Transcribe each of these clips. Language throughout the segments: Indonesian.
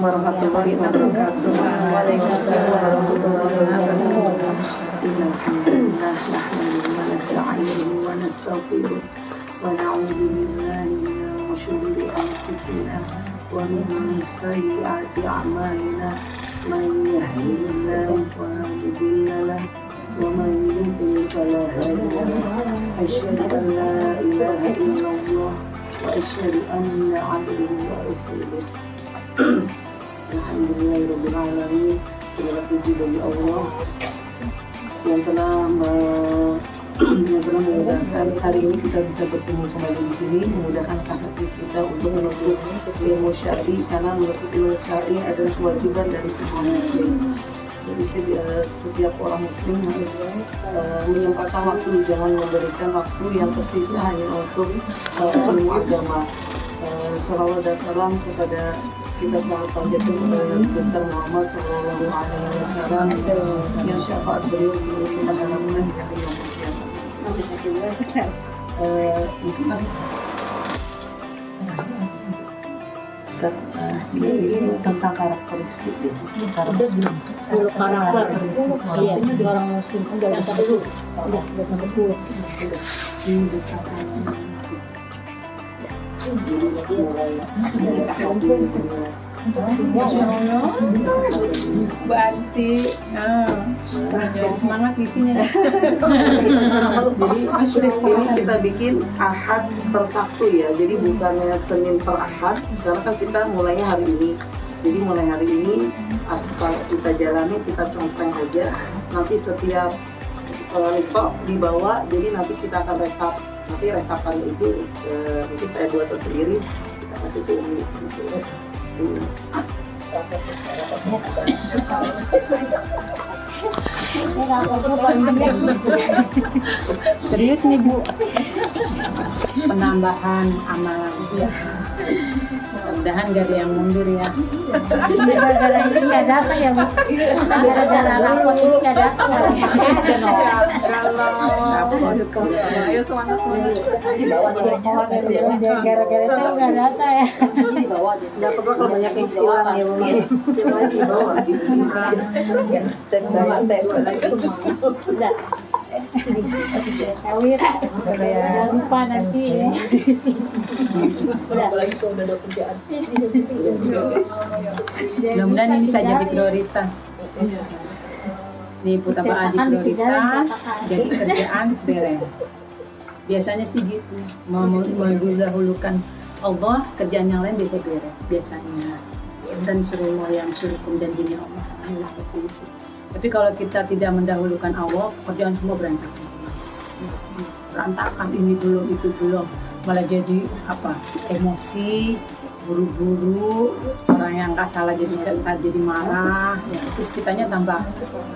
warahmatullahi wabarakatuh. Waalaikumsalam warahmatullahi wabarakatuh. Alhamdulillah nahmaduhu wa nasta'inuhu wa nastaghfiruh wa na'udzu billahi min shururi anfusina wa min sayyiati a'malina. Man yahdihillahu fala mudilla lahu wa man yudlil fala hadiya lahu. Asyhadu an la ilaha illallah wa asyhadu anna 'abdahu wa rasuluh. Alhamdulillahirabbil alamin. Segala puji bagi Allah yang telah memudahkan hari ini kita bisa bertemu kembali di sini, memudahkan hati kita untuk menuntut ilmu syar'i, karena menuntut ilmu syar'i adalah kewajiban dari semua muslim. Jadi setiap orang muslim harus menyempatkan waktu, jangan memberikan waktu yang tersisa hanya untuk ilmu agama. Salawat dan salam kepada kita selalu panjatkan kepada Nabi besar Muhammad Sallallahu Alaihi Wasallam yang syafaat beliau selalu kita harapkan di hari yang kiamat. Ini tentang karakteristik deh. Karakter. Iya, orang muslim enggak sampai 10. Enggak sampai 10. Berarti semangat isinya. Jadi kita bikin Ahad per Sabtu ya. Jadi bukannya Senin per Ahad, karena kan kita mulainya hari ini. Jadi mulai hari ini kalau kita jalani, kita contoh aja. Nanti setiap lipo dibawa, jadi nanti kita akan rekap. Nanti rekapan itu mungkin saya buat sendiri, kita kasih ke Umi gitu. Serius nih Bu, penambahan amalan. Mudah-mudahan gak ada yang mundur ya. Gara-gara ini nggak datang ya Bu. Gara-gara rapot ini nggak datang. Ayo semangat. Gara-gara itu nggak datang ya. Nggak perlu kalau banyak yang silang ya Bu. Step by step. Udah. Kawin. Jangan lupa nanti. Udah. Mudah-mudahan ini bisa jadi prioritas. Nih Putama Adi prioritas, jadi kerjaan beres. Biasanya sih gitu, mendahulukan Allah, kerjaan yang lain bisa beres biasanya. Dan suruh yang suruh janjinya Allah seperti itu. Tapi kalau kita tidak mendahulukan Allah, kerjaan semua berantakan. Berantakan, ini belum, itu belum, malah jadi emosi, buru-buru, orang yang nggak salah jadi marah, ya. Terus kitanya tambah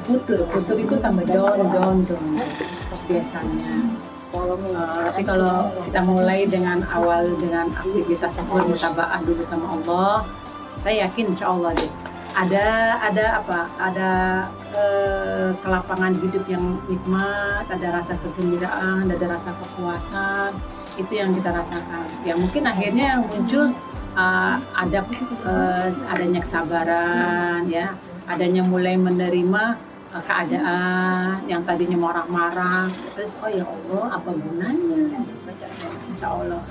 futur itu tambah down biasanya. Tapi kalau kita mulai dengan aktivitas mutaba'ah dulu sama Allah, saya yakin insya Allah deh ada kelapangan hidup yang nikmat, ada rasa kegembiraan, ada rasa kepuasan, itu yang kita rasakan. Ya mungkin akhirnya yang muncul adanya kesabaran, ya, adanya mulai menerima keadaan yang tadinya marah-marah, terus oh ya Allah apa gunanya bacanya, insya Allah.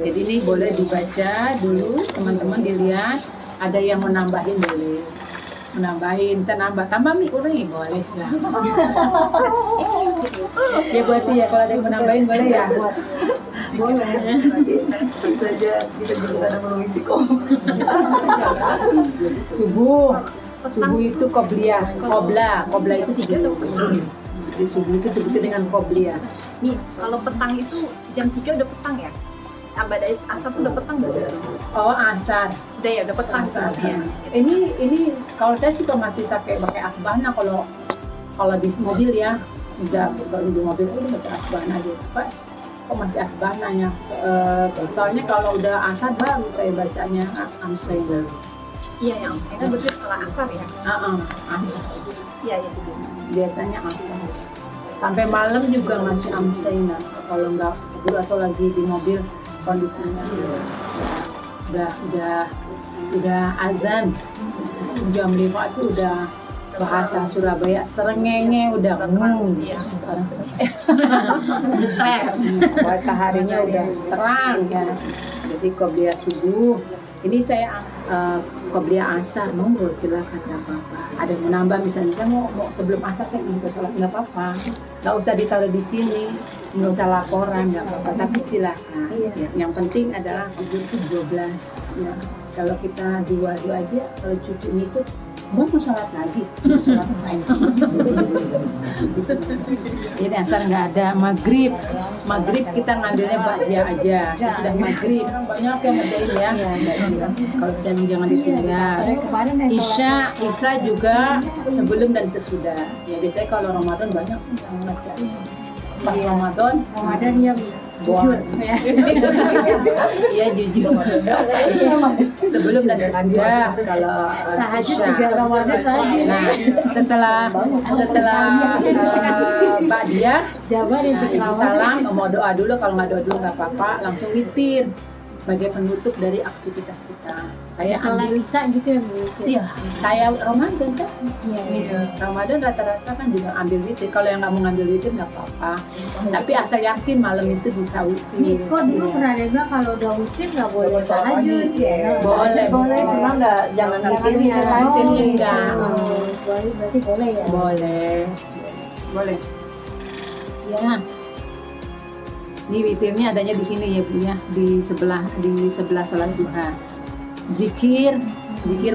Jadi ini boleh dibaca dulu, teman-teman dilihat, ada yang menambahin boleh, tambah mie kurangi boleh silahkan. Ya buat ya kalau ada yang menambahin boleh ya. Boleh. Seperti saja kita juga ada mengisi Subuh itu qobla itu sih gitu. Jadi subuh itu sebutnya dengan qobliyah. Nih, kalau petang itu jam 3 udah petang ya? Tambah dari asar tuh udah petang belum? Oh, asar. Udah ya, udah petang sebenarnya. Ini kalau saya sih masih pakai asbahna kalau di mobil ya. Bisa baru di mobil udah pakai asbahna aja. Pak, kok masih asbahna ya? Soalnya kalau udah asar baru saya bacanya amsayna. Iya, yang amsayna berarti setelah asar ya? Asar. Iya. Biasanya asar. Sampai malam juga masih amsayna. Kalau nggak tidur atau lagi di mobil kondisinya. udah azan jam 5 itu udah bahasa Surabaya serengenge udah sekarang mataharinya udah terang ya. Jadi qobliyah subuh ini saya qobliyah asar, monggo silakan, nggak apa-apa. Ada yang mau nambah misalnya mau sebelum asar kan mau sholat nggak apa-apa, nggak usah ditaruh di sini, nggak usah laporan nggak apa-apa, tapi silakan. Ya, yang penting adalah tidur itu 12 ya. Kalau kita dua aja, kalau cucu ngikut mau sholat lagi, mau sholat lain. Jadi asar nggak ada. Maghrib kita ngambilnya ba'diyah aja. Sesudah maghrib banyak yang ngerjain ya. Kalau jangan ditinggal. Isya juga sebelum dan sesudah. Ya biasanya kalau Ramadan banyak yang ngerjain. Pas Ramadan yang jujur ya. Iya jujur. Sebelum dan sesudah kalau Tahajud Isya. juga Ramadan rajin. Nah, setelah ba'diyah Jabar itu ibu salam mau doa dulu, kalau nggak doa dulu nggak apa-apa, langsung witir sebagai penutup dari aktivitas kita. Saya sholat ambil, isya gitu ya Bu. iya, saya Ramadan kan, Iya. Ramadan rata-rata kan juga ambil witir. Kalau yang nggak mau ngambil witir nggak apa-apa, tapi asal yakin malam itu bisa witir. Niko dulu pernah ada bilang kalau udah witir nggak boleh tahajud. Boleh, Boleh, cuma nggak jangan witirnya. Witirnya enggak. Berarti boleh ya. Boleh. Ya. Ini witirnya adanya di sini ya Bu ya, di sebelah sholat duha. Zikir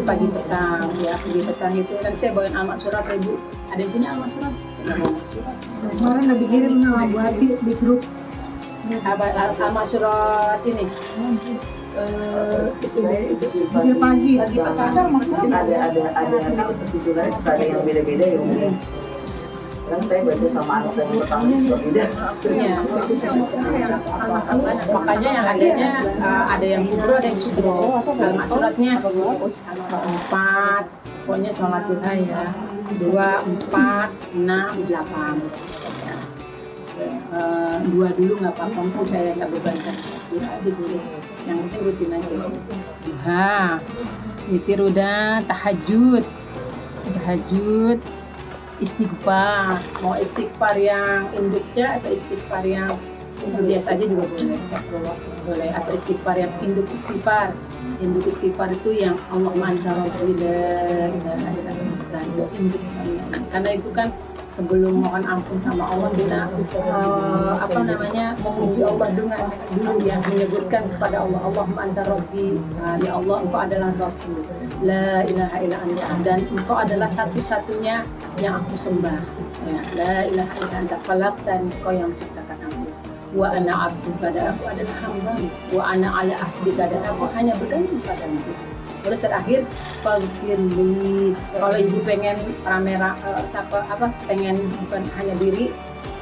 pagi petang ya, pagi petang itu kan saya bawain almat surat ya Bu. Ada yang punya almat surat? Kemarin udah dikirim sama Bu Habis di grup. Almat surat ini. Pagi. Ada susulannya suka ada yang beda-beda ya. Kan saya baca sama anak saya yang pertama juga beda. Iya. Makanya yang adanya ada yang kubro, ada yang sudro. Almat suratnya 4, pokoknya sholat duha ya. 2, 4, 6, 8. 2 dulu nggak apa-apa, pun saya nggak bebankan. 2 aja dulu. Yang penting rutin aja. Duha, witir udah, tahajud, istighfar. Mau istighfar yang induknya atau istighfar yang biasa aja juga boleh. Atau istighfar yang induk istighfar itu yang Allahumma anta rabbi la ilaha illa anta induk. Karena itu kan sebelum mohon ampun sama Allah kita memuji Allah dulu yang menyebutkan kepada Allah, Allahumma anta rabbi, ya Allah engkau adalah Rabbku, la ilaha illa anta, dan engkau adalah satu-satunya yang aku sembah ya, la ilaha illa anta khalaqtani, engkau yang menciptakan aku, wa ana abduka, dan aku adalah hamba, wa ana ala ahdika, dan aku hanya bergantung padamu. Lalu terakhir faghfirli, kalau ibu pengen pengen bukan hanya diri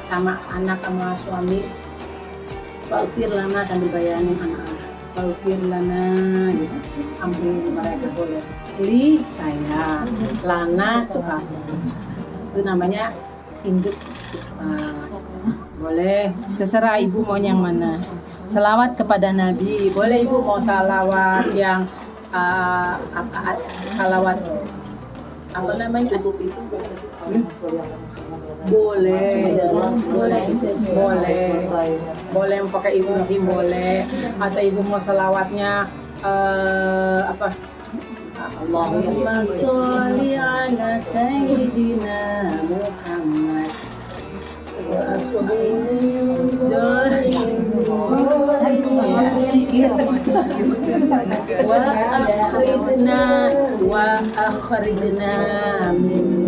sama anak sama suami, faghfir lana sambil bayanin anak-anak, faghfir lana gitu. Ampuni mereka boleh, li saya, lana tuh kamu, itu namanya induk istighfar. Boleh, terserah ibu mau yang mana. Selawat kepada Nabi, boleh ibu mau salawat yang salawat apa namanya boleh yang pakai Ibrahim boleh, atau ibu mau salawatnya Allahumma sholli ala sayyidina Muhammad wa akhrijna min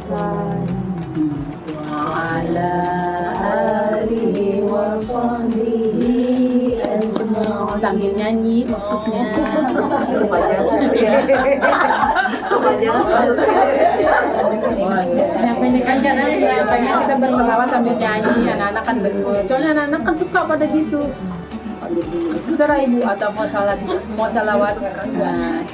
wa ala alihi wa sahbihi ajma'in, sambil nyanyi maksudnya. Kan kadang pengen kita berselawat sambil nyanyi, anak-anak kan soalnya anak-anak kan suka pada gitu. Terserah ibu, atau mau salawat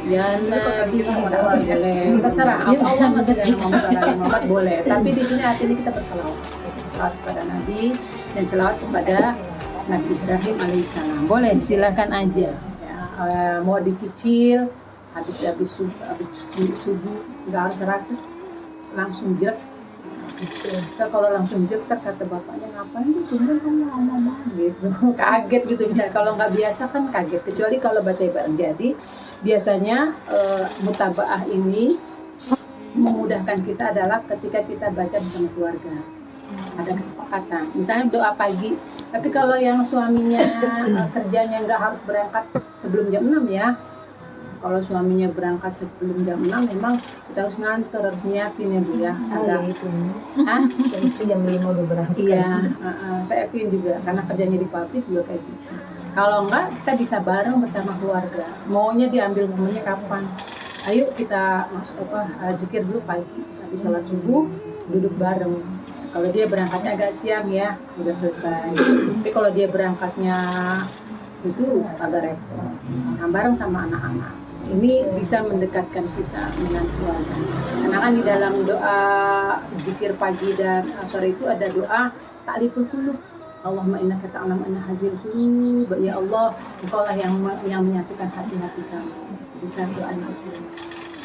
ya Nabi sama boleh, terserah. Allah maksudnya Muhammad boleh, tapi di sini artinya kita bersalawat kepada Nabi dan salawat kepada Nabi Ibrahim alaihissalam. Boleh, silakan aja. Ya. mau dicicil habis subuh nggak harus 100 langsung jerak. Kalau langsung jerak kata bapaknya ngapain tuh kamu lama gitu. Kaget gitu misalnya kalau nggak biasa kan kaget, kecuali kalau baca bareng. Jadi biasanya mutabaah ini memudahkan kita adalah ketika kita baca bersama keluarga. Ada kesepakatan, misalnya doa pagi. Tapi kalau yang suaminya kerjanya nggak harus berangkat sebelum jam 6 ya. Kalau suaminya berangkat sebelum jam 6 memang kita harus ngantor, harus nyiapin ya Bu ya. Saya itu. Hah? Istri jam 5 udah berangkat. Iya, saya yakin juga karena kerjanya di pabrik juga kayak gitu. Kalau enggak kita bisa bareng bersama keluarga. Maunya diambil momennya kapan? Ayo kita zikir dulu pagi, habis sholat subuh duduk bareng. Kalau dia berangkatnya agak siang ya, udah selesai. Tapi kalau dia berangkatnya itu agak repot. Nah, bareng sama anak-anak. Ini bisa mendekatkan kita dengan keluarga. Karena kan di dalam doa zikir pagi dan sore itu ada doa ta'liful qulub. Allahumma innaka ta'lamu anna hadzal qulub. Ya Allah, Engkau lah yang menyatukan hati-hati kami. Bisa doa itu.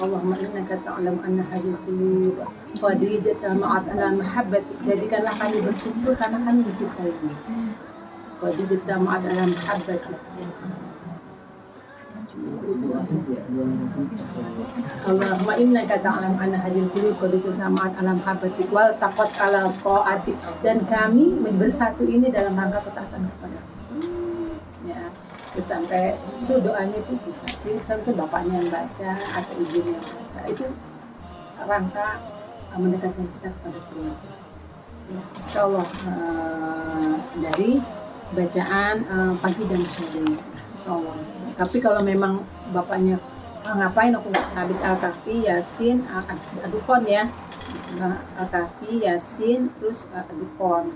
Allahumma innaka ta'lamu anna hadzal qulub qad ijtama'at ala mahabbati. Jadikanlah kami berkumpul karena kami mencintaimu. Qad ijtama'at ala mahabbati. Allahumma innaka ta'lamu anna hadzal qulub qad ijtama'at ala mahabbatik wal taqat ala ta'atik, dan kami bersatu ini dalam rangka ketaatan kepadamu. Ya, terus sampai itu doanya itu bisa sih, sampai bapaknya yang baca atau ibunya yang baca, itu rangka mendekatkan kita kepada keluarga. Insyaallah dari bacaan pagi dan sore. Insyaallah. Tapi kalau memang bapaknya ngapain aku habis Al-Kahfi, Yasin, Ad-Dukhan ya. Al-Kahfi, Yasin, terus Ad-Dukhan.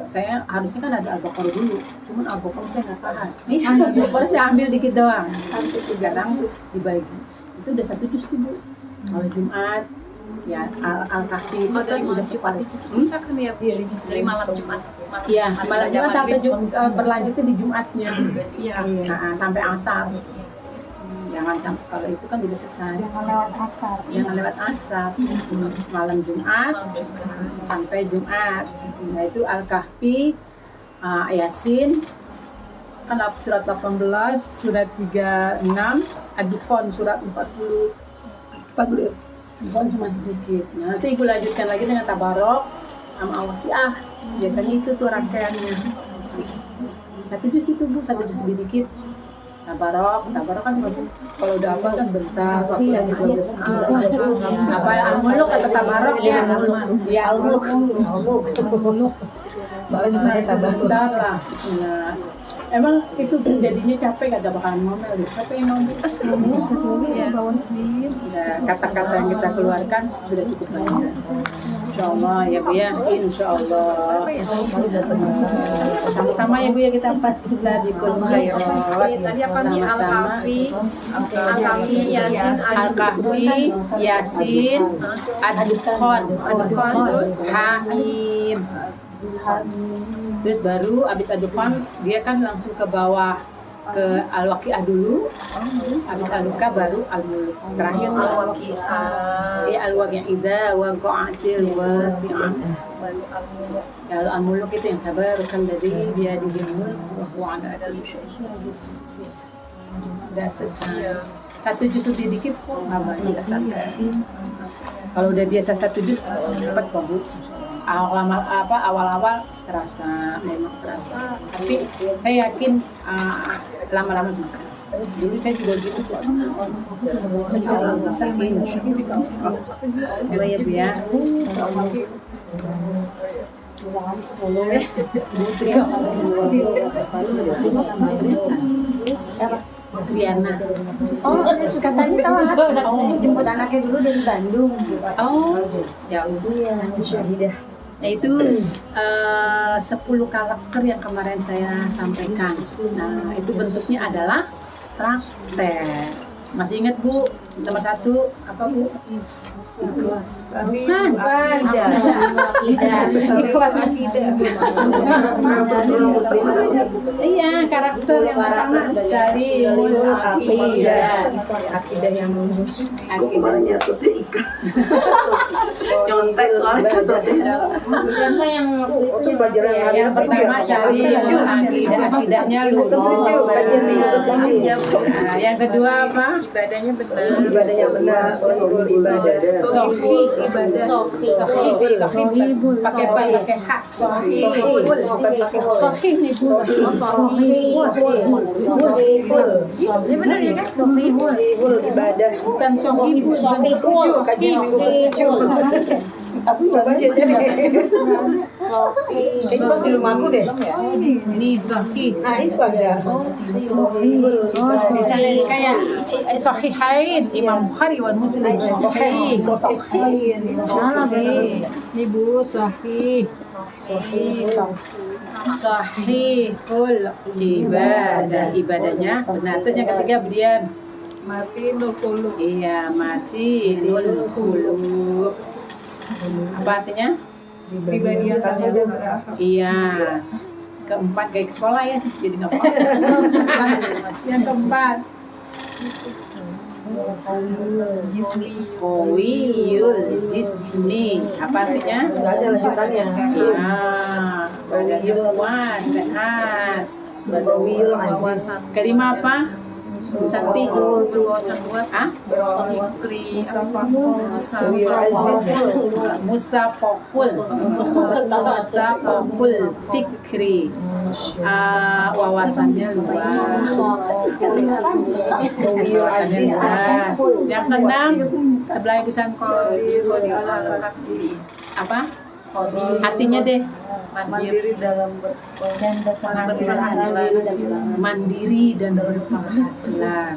Saya harusnya kan ada Al-Baqarah dulu, cuman Al-Baqarah saya nggak tahan. Al-Baqarah saya ambil dikit doang, kadang terus dibagi. Itu udah 1 juz tuh Bu. Kalau Jumat ya Al-Kahfi itu kan udah sifat bisa kan ya dari malam Jumat. Iya, malam Jumat sampai berlanjutnya di Jumatnya. Iya. Sampai asar. Jangan sampai, kalau itu kan udah selesai. Jangan lewat asar. Jangan lewat asar. Malam Jumat sampai Jumat. Nah itu Al-Kahfi, Yasin, kan surat 18, surat 36, Ad-Dukhan surat 40. Bukan cuma sedikit. Nah, nanti ibu lanjutkan lagi dengan Tabarok sama Al-Waqiah. Biasanya itu tuh rangkaiannya. 1 juz itu Bu, 1 juz lebih dikit. Tabarok kan kalau udah apa kan bentar. Apa Al-Muluk atau Tabarok ya? Ya Al-Muluk. Soalnya cuma bentar lah. Nah, emang itu jadinya capek, gak bakalan ngomel deh. Capek ngomel. Kata-kata yang kita keluarkan sudah cukup banyak. Insyaallah ya Bu ya, insyaallah. Sama-sama ya Bu ya, kita pas sudah di Tadi apa nih? Al-Kahfi, Yasin, Al-Kahfi, Yasin, Ad-Dukhan, terus Hamim. Terus baru abis Ad-Dukhan dia kan langsung ke bawah ke Al-Waqiah dulu. Abis Al-Waqiah baru Al-Muluk. Terakhir Al-Waqiah. Ya Al-Waqiah wa qa'atil wasi'ah. Kalau Al-Muluk itu yang tabarakal ladzi biyadihil mulk wa huwa 'ala kulli syai'in qadir. Udah selesai. 1 juz lebih dikit nggak sampai. Kalau udah biasa 1 juz cepat kok Bu. Awal-awal memang terasa, tapi saya yakin lama-lama bisa. Dulu saya juga gitu kok. Bisa ya Bu ya. Triana. Oh, katanya telat. Jemput anaknya dulu dari Bandung. Oh, ya udah. Iya, Syahidah. Nah itu 10 karakter yang kemarin saya sampaikan. Nah itu bentuknya adalah praktek. Masih ingat Bu, nomor 1 apa Bu? Bukan. Ikhlas. Iya, karakter yang pertama dari Akidah yang lurus. akidahnya Nyontek Siapa yang waktu itu pelajaran yang pertama dari akidahnya lurus. Nah, yang kedua apa? Ibadahnya benar. Ibadahnya benar, ibadah. Sohi bukan pakai hak. Sohi nih Bu. Ini benar ya kan? Sohihul ibadah. Bukan sohi Bu. Aku nggak baca jadi. Kayaknya pas di rumahku deh. Ini sohi. Nah itu ada. Misalnya kayak Sahihain Imam Bukhari wal Muslim. Sahih. Salah ini Bu, sahih. Sahihul ibadah, ibadahnya benar. Itu yang ketiga Brian. Mati nul khuluq. Iya, mati nul khuluq. Apa artinya? Pribadi yang tanya benar. Iya. Keempat kayak ke sekolah ya sih, jadi nggak apa-apa. Yang keempat Qawiyul jismi. Apa artinya? Nggak ada lanjutannya. Iya. Badannya kuat, sehat. Qawiyul aziz. Kelima apa? Santi. Berwawasan luas. Hah? Fikri. Musafir. Musafokul fikri. Wawasannya luas. Wawasannya luas. Yang keenam sebelah Ibu Santi. Apa? Artinya deh. Mandiri dalam berpenghasilan. Mandiri dan berpenghasilan.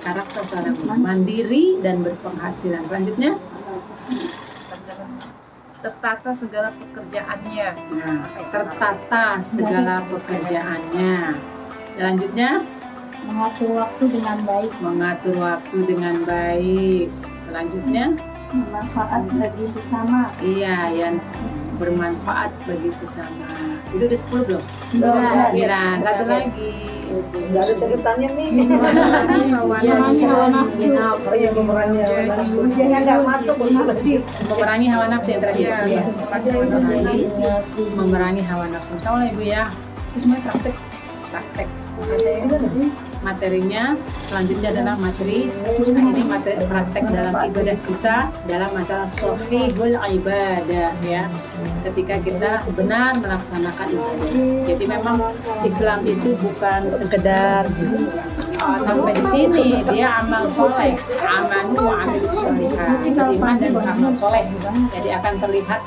Karakter seorang mandiri dan berpenghasilan. Selanjutnya, Tertata segala pekerjaannya. nah, tertata segala pekerjaannya. Selanjutnya, mengatur waktu dengan baik, mengatur waktu dengan baik. Selanjutnya, bermanfaat bagi sesama. iya, yang bermanfaat bagi sesama. Itu udah 10 belum? 9. 9. Satu lagi. Nggak ada catatannya nih. Jangan hawa nafsu. Oh iya pemerannya hawa nafsu. Biasanya nggak masuk untuk Memerangi hawa nafsu yang terakhir. Iya. Memerangi hawa nafsu. Misalnya Ibu ya, itu semuanya praktek. Materinya selanjutnya adalah materi ini materi praktek dalam ibadah kita dalam masalah shahihul ibadah ya, ketika kita benar melaksanakan ibadah. Jadi memang Islam itu bukan sekedar sampai di sini, dia amal soleh, amanu wa amil sholihah, beriman dan beramal soleh. Jadi akan terlihat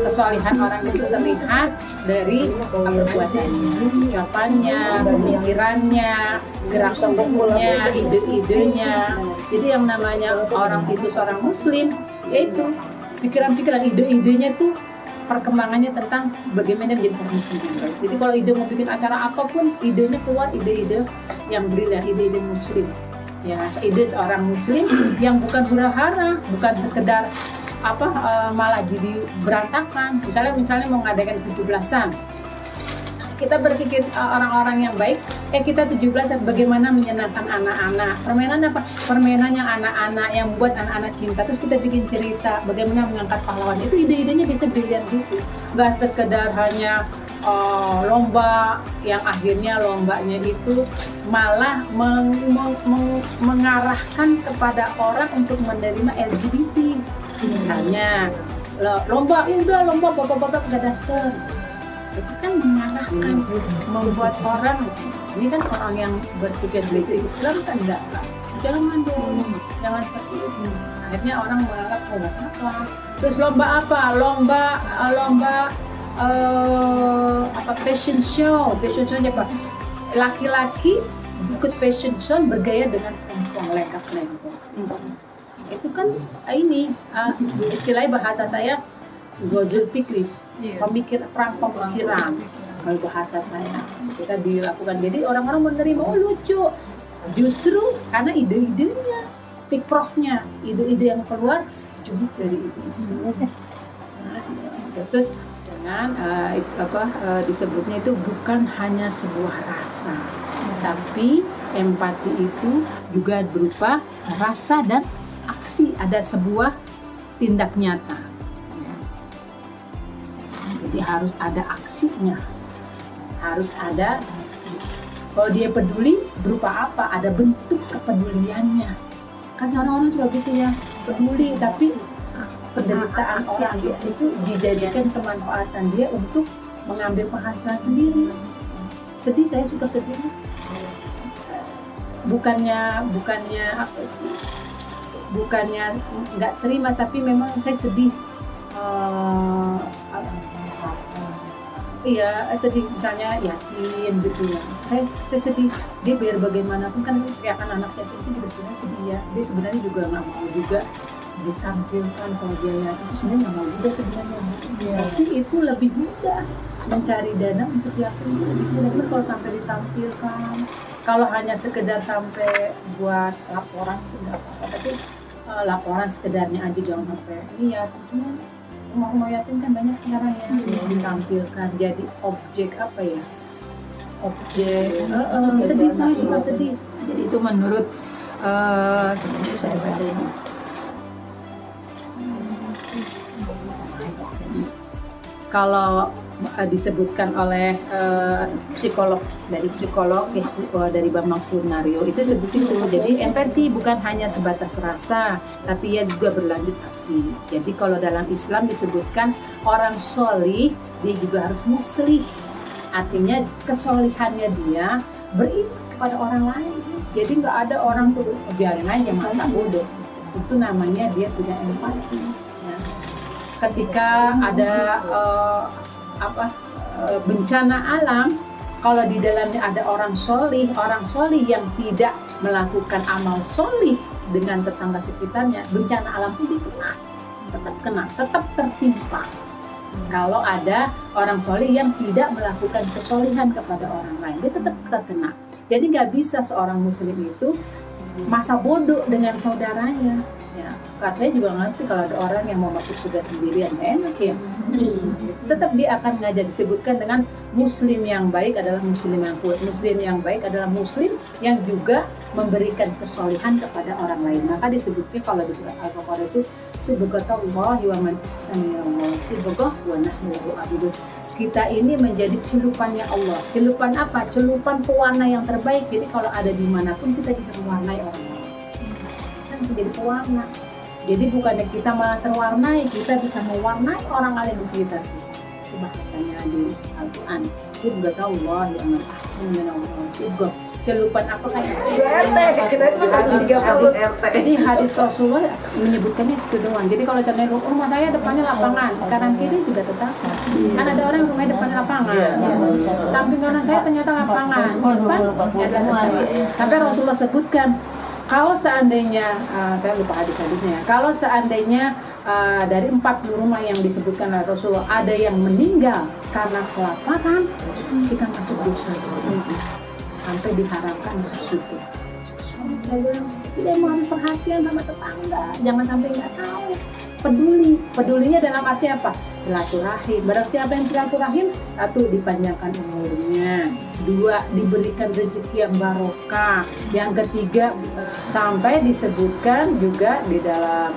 kesolehan orang itu terlihat dari perbuatannya, ucapannya, pemikirannya, gerak tubuhnya, ide-idenya. Jadi yang namanya orang itu seorang muslim, yaitu pikiran-pikiran, ide-idenya tuh perkembangannya tentang bagaimana menjadi seorang muslim yang baik. Jadi kalau ide mau bikin acara apapun, idenya keluar ide-ide yang brilian, ide-ide muslim. Ya, ide seorang muslim yang bukan hura-hara, bukan sekedar malah jadi berantakan. Misalnya mau ngadakan 17-an. Kita berpikir orang-orang yang baik, kita 17 bagaimana menyenangkan anak-anak. Permainan apa? Permainan yang anak-anak, yang buat anak-anak cinta. Terus kita bikin cerita bagaimana mengangkat pahlawan. Itu ide-idenya bisa brilian gitu. Gak sekedar hanya lomba yang akhirnya lombanya itu malah mengarahkan kepada orang untuk menerima LGBT. Misalnya lomba, udah lomba bapak-bapak udah daster. Itu kan mengarahkan, membuat orang, ini kan orang yang berpikir dari Islam kan enggak, jangan dong, jangan seperti itu. Akhirnya orang menganggap apa? Terus lomba apa? Lomba fashion show apa? Laki-laki ikut fashion show bergaya dengan perempuan lengkap. Itu kan ini istilahnya bahasa saya gozul fikri. Perang pemikiran kalau bahasa saya kita dilakukan. Jadi orang-orang menerima, lucu, Justru karena ide-idenya, pikrohnya, ide-ide yang keluar cuma dari itu. Terus dengan disebutnya itu bukan hanya sebuah rasa, tapi empati itu juga berupa rasa dan aksi, ada sebuah tindak nyata. Jadi harus ada aksinya, harus ada. Kalau dia peduli berupa apa? Ada bentuk kepeduliannya. Kan orang-orang juga gitu ya, peduli tapi penderitaan orang itu dijadikan kemanfaatan dia untuk mengambil penghasilan sendiri. Sedih, saya juga sedih. Bukannya apa sih? Bukannya nggak terima, tapi memang saya sedih. Iya, sedih misalnya yatim gitu ya. Saya sedih. Dia biar bagaimanapun kan ya kan anak yatim itu juga sebenarnya sedih ya. Dia sebenarnya juga nggak mau juga ditampilkan kalau dia yatim itu sebenarnya nggak mau juga sebenarnya. Tapi itu lebih mudah mencari dana untuk yatim itu lebih mudah kalau sampai ditampilkan. Kalau hanya sekedar sampai buat laporan itu nggak apa-apa. Tapi laporan sekedarnya aja jangan sampai ini ya tentunya. Rumah-rumah yatim kan banyak sekarang yang ditampilkan jadi objek apa ya? Objek sedih, saya juga sedih. Jadi itu menurut saya baca ini. Kalau disebutkan oleh psikolog dari Bambang Sunario itu seperti itu. Jadi empati bukan hanya sebatas rasa, tapi ia juga berlanjut aksi. Jadi kalau dalam Islam disebutkan orang solih, dia juga harus muslih. Artinya kesolihannya dia berimbas kepada orang lain. Jadi nggak ada orang tuh biarin aja masa bodoh. Itu namanya dia tidak empati. Ya. Ketika ada bencana alam, kalau di dalamnya ada orang solih yang tidak melakukan amal solih dengan tetangga sekitarnya, bencana alam itu tetap tertimpa. Kalau ada orang solih yang tidak melakukan kesolihan kepada orang lain, dia tetap terkena. Jadi nggak bisa seorang muslim itu masa bodoh dengan saudaranya. Ya, saya juga ngerti kalau ada orang yang mau masuk surga sendirian, enak ya. Tetap dia akan ngajak, disebutkan dengan muslim yang baik adalah muslim yang kuat. Muslim yang baik adalah muslim yang juga memberikan kesolihan kepada orang lain. Maka disebutnya kalau di surat Al-Baqarah itu sibghatullahi wa man ahsana minallah sibghah wa nahnu lahu abidun. Kita ini menjadi celupannya Allah. Celupan apa? Celupan pewarna yang terbaik. Jadi kalau ada dimanapun kita bisa mewarnai orang lain. Menjadi pewarna. Jadi bukannya kita malah terwarnai, kita bisa mewarnai orang lain di sekitar kita. Itu bahasanya di Al-Quran. Sibghatullahi wa man ahsana minallah sibghah. Celupan apa kayak RT, kita itu 130 RT. Jadi hadis Rasulullah menyebutkannya itu doang. Jadi kalau contohnya rumah saya depannya lapangan, kanan kiri juga tetap. Kan ada orang rumahnya depannya lapangan. Samping kanan saya ternyata lapangan. Depan ada tetangga. Sampai Rasulullah sebutkan, kalau seandainya, saya lupa hadis-hadisnya ya, kalau seandainya dari 40 rumah yang disebutkan oleh Rasulullah ada yang meninggal karena kelaparan, kita masuk dosa. Sampai diharapkan masuk surga. Tidak mau perhatian sama tetangga, jangan sampai nggak tahu. Pedulinya dalam arti apa? Silaturahim. Barang siapa yang silaturahim, satu, dipanjangkan umurnya, dua, diberikan rezeki yang barokah, yang ketiga, sampai disebutkan juga di dalam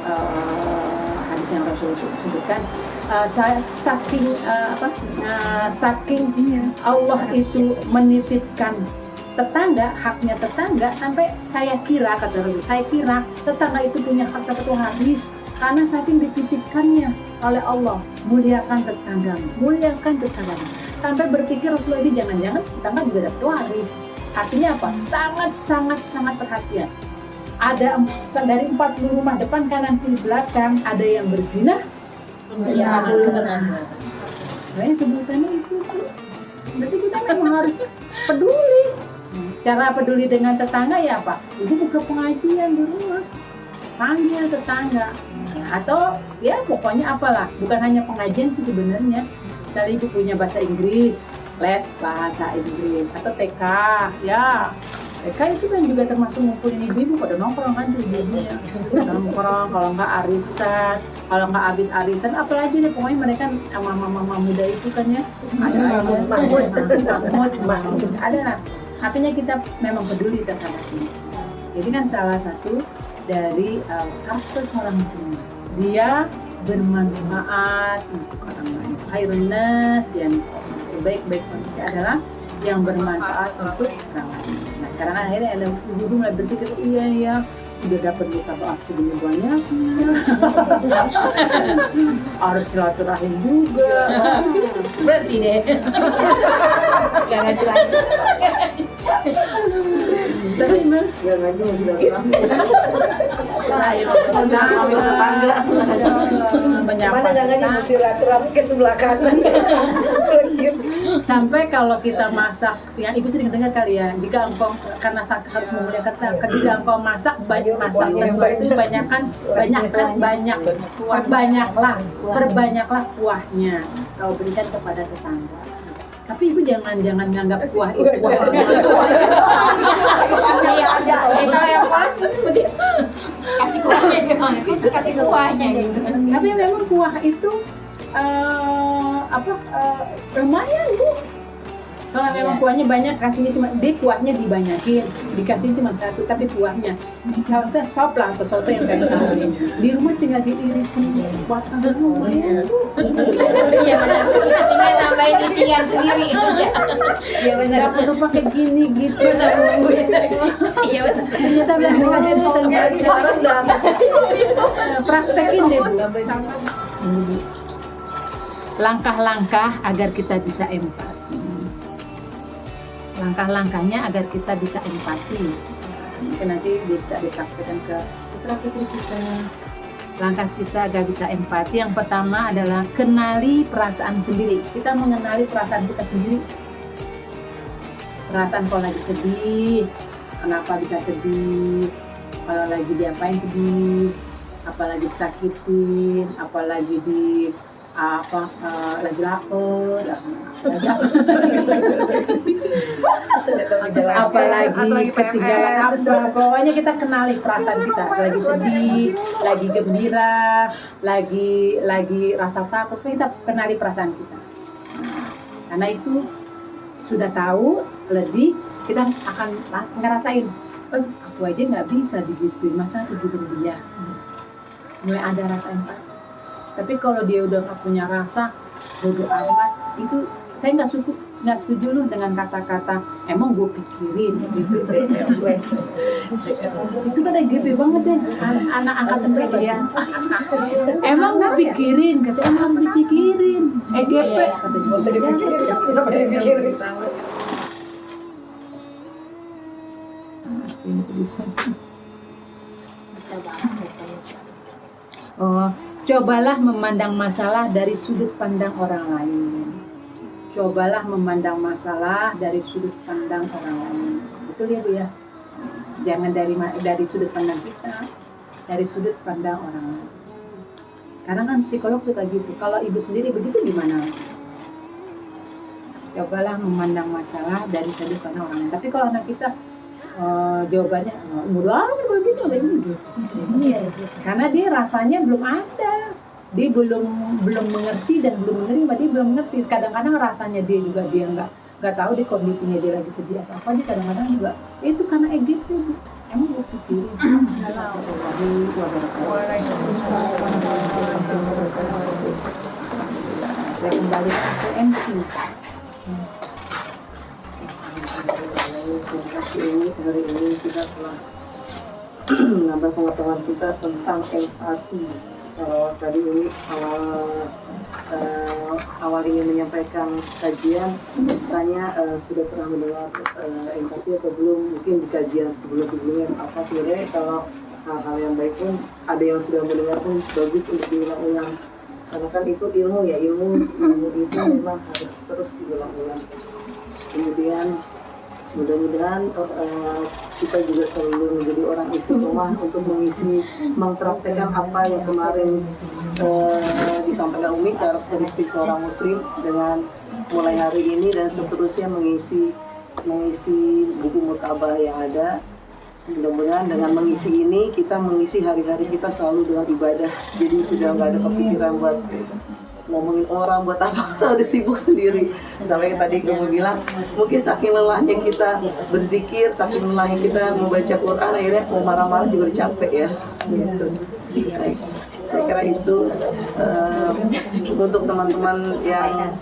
hadis yang Rasulullah sebutkan, saking Allah itu menitipkan tetangga, haknya tetangga, sampai saya kira, kata Rasul, saya kira tetangga itu punya hak dapat waris karena saking dititipkannya oleh Allah. Muliakan tetanggamu, muliakan tetanggamu. Sampai berpikir Rasulullah ini jangan-jangan tetangga juga dapat waris. Artinya apa? Sangat perhatian. Ada dari 40 rumah depan, kanan, kiri, belakang, ada yang berzina, yang sebutannya itu. Berarti kita memang harus peduli. Cara peduli dengan tetangga ya apa? Ibu buka pengajian di rumah, panggil tetangga, atau ya pokoknya apalah. Bukan hanya pengajian sih sebenarnya. Misalnya ibu punya bahasa Inggris, les bahasa Inggris, atau TK, ya Eka itu kan juga termasuk ngumpulin ibu-ibu pada nongkrong kan tuh ibu-ibunya. Nongkrong, kalau nggak arisan, kalau nggak habis arisan, apalagi deh pokoknya mereka mama-mama muda itu kan ya. Ada Mahmud, ada lah. Artinya kita memang peduli terhadap ini. Jadi kan salah satu dari karakter seorang muslim. Dia bermanfaat untuk orang lain. Khairun nas, dan sebaik-baik manusia adalah yang bermanfaat untuk orang lain. Nah, karena akhirnya ada ibu mulai berpikir, iya udah dapat muka maaf segini banyak, harus silaturahim juga. Berarti deh. Gak ngaji lagi. Terus mah Gak ngaji masih datang. Mana gak ngaji mesti silaturahmi ke sebelah kanan. sampai kalau kita masak, yang ibu sering dengar kali ya, jika engkau karena harus memuliakan ketika engkau masak sesuatu perbanyaklah kuahnya kau berikan kepada tetangga. Tapi ibu jangan nganggap kuah itu kuah. Kalau yang kuah kasih kuahnya gimana? Kasih kuahnya gitu. Tapi memang kuah itu lumayan Bu. Kalau memang kuahnya banyak, kasihnya cuma kuahnya dibanyakin, dikasih cuma satu, tapi kuahnya contoh sop lah atau soto yang saya tahu di rumah tinggal diirisin batang lumayan Bu. Iya benar. Tinggal tambahin isian sendiri itu ya. Iya benar. Nggak perlu pakai gini gitu. Bisa bumbu ya. Iya benar. Ternyata praktekin deh Bu. Langkah-langkah agar kita bisa empati. Langkah-langkahnya agar kita bisa empati. Mungkin nanti bisa dipraktekkan ke putra-putri kita. Langkah kita agar bisa empati, yang pertama adalah kenali perasaan sendiri. Kita mengenali perasaan kita sendiri. Perasaan kalau lagi sedih, kenapa bisa sedih? Kalau lagi diapain sedih? Apalagi disakitin, apalagi lagi lapar, apalagi ketinggalan apa, pokoknya kita kenali perasaan kita, lagi sedih, lagi gembira, lagi rasa takut, kita kenali perasaan kita. Karena itu sudah tahu, lebih kita akan ngerasain, aku aja nggak bisa digituin, masa digituin dia. Mulai ada rasa empati. Tapi kalau dia udah nggak punya rasa, bodo amat, itu saya nggak setuju lu dengan kata-kata emang gue pikirin gitu. Itu kan EGP banget ya, anak angkatan berapa ya? Emang gue pikirin, kata emang harus dipikirin. EGP kata Gak usah dipikirin, kenapa dipikirin? Oh, cobalah memandang masalah dari sudut pandang orang lain. Cobalah memandang masalah dari sudut pandang orang lain. Betul ya Bu ya? Jangan dari sudut pandang kita, dari sudut pandang orang lain. Karena kan psikolog suka gitu. Kalau ibu sendiri begitu gimana? Cobalah memandang masalah dari sudut pandang orang lain. Tapi kalau anak kita jawabannya mudah amat gitu. Karena dia rasanya belum ada, dia belum mengerti dan belum menerima, dia belum mengerti. Kadang-kadang rasanya dia nggak tahu di kondisinya dia lagi sedih apa dia kadang-kadang juga itu karena EGP. Emang gue pikirin. Saya kembali ke MC. Hari ini kita telah menambah pengetahuan kita tentang empati. Kalau tadi ini awal ingin menyampaikan kajian, tanya sudah pernah mendengar empati atau belum? Mungkin di kajian sebelumnya apa sebenarnya kalau hal-hal yang baik pun ada yang sudah mendengar pun bagus untuk diulang-ulang. Karena kan itu ilmu ya, ilmu itu memang harus terus diulang-ulang. Kemudian mudah-mudahan kita juga selalu menjadi orang istiqomah untuk mempraktekkan apa yang kemarin disampaikan Umi, karakteristik seorang muslim, dengan mulai hari ini dan seterusnya mengisi mengisi buku mutabah yang ada. Mudah-mudahan dengan mengisi ini kita mengisi hari-hari kita selalu dengan ibadah. Jadi sudah nggak ada kepikiran buat ngomongin orang, buat apa, udah sibuk sendiri. Sampai tadi kamu bilang mungkin saking lelahnya kita berzikir, saking lelahnya kita membaca Quran, akhirnya mau marah-marah juga udah capek ya. Gitu. Baik. Saya kira itu untuk teman-teman yang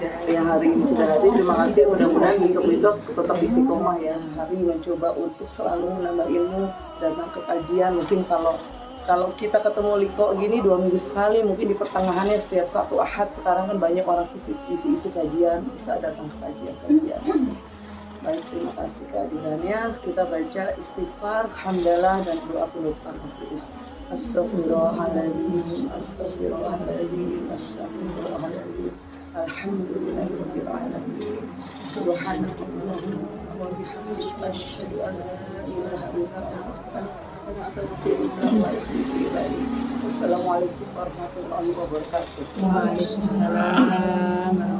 hari ini sudah hadir, terima kasih. Mudah-mudahan besok-besok tetap istiqomah ya. Kami mencoba untuk selalu menambah ilmu, datang ke kajian. Mungkin kalau kita ketemu Liko gini 2 minggu sekali, mungkin di pertengahannya setiap Sabtu Ahad. Sekarang kan banyak orang isi kajian, bisa datang ke kajian. Baik, terima kasih kehadirannya. Kita baca istighfar, hamdalah, dan doa penutupan. Astaghfirullahaladzim, astaghfirullahaladzim, astaghfirullahaladzim. Alhamdulillahirabbil alamin. Subhanakallahumma wa bihamdika asyhadu an la ilaha illa anta astaghfiruka wa atubu ilaik. Wassalamualaikum warahmatullahi wabarakatuh. Waalaikumsalam.